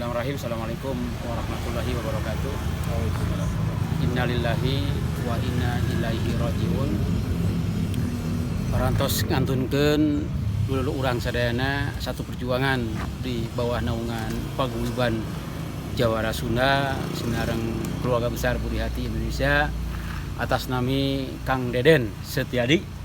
Bismillahirrahmanirrahim. Assalamualaikum warahmatullahi wabarakatuh. Innalillahi wa inna ilaihi rajiun. Parantos ngantunkeun dulu urang sadayana satu perjuangan di bawah naungan Paguyuban Jawara Sunda sinareng keluarga besar Budi Hati Indonesia atas nami Kang Deden Setiadi.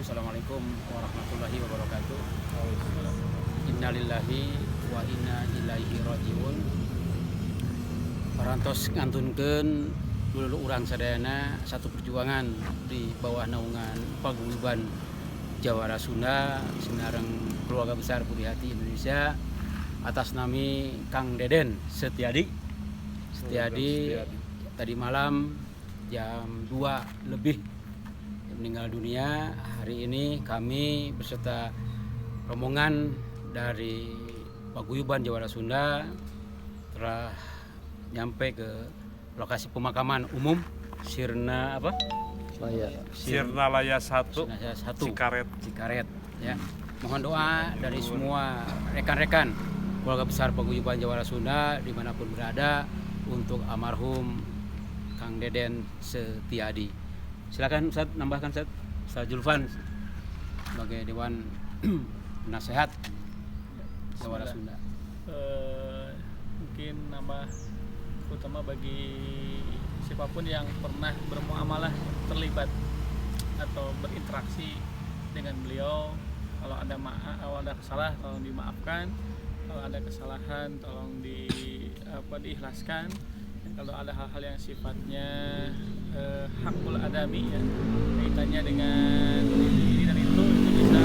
Assalamualaikum warahmatullahi wabarakatuh. Innalillahi wa inna ilaihi rajiun. Parantos ngantunkeun dulu urang sadayana satu perjuangan di bawah naungan Paguyuban Jawara Sunda sinareng keluarga besar Budi Hati Indonesia atas nami Kang Deden Setiadi. Tadi malam jam 2 lebih meninggal dunia. Hari ini kami beserta rombongan dari Paguyuban Jawara Sunda telah nyampe ke lokasi pemakaman umum Sirna Laya 1 Cikaret ya. Mohon doa dari semua rekan-rekan keluarga besar Paguyuban Jawara Sunda dimanapun berada untuk almarhum Kang Deden Setiadi. Silakan Ustaz, nambahkan Ustaz Julfan sebagai Dewan Penasehat Jawara Sunda. Mungkin nambah utama bagi siapapun yang pernah bermuamalah terlibat atau berinteraksi dengan beliau, kalau ada kesalahan tolong dimaafkan, kalau ada kesalahan tolong diikhlaskan. Kalau ada hal-hal yang sifatnya hakul adami ya, kaitannya dengan ini dan itu bisa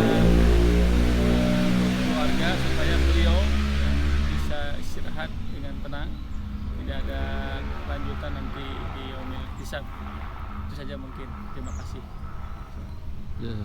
keluarga supaya beliau bisa istirahat dengan tenang, tidak ada lanjutan nanti di yaumil hisab. Itu saja mungkin. Terima kasih. Ya,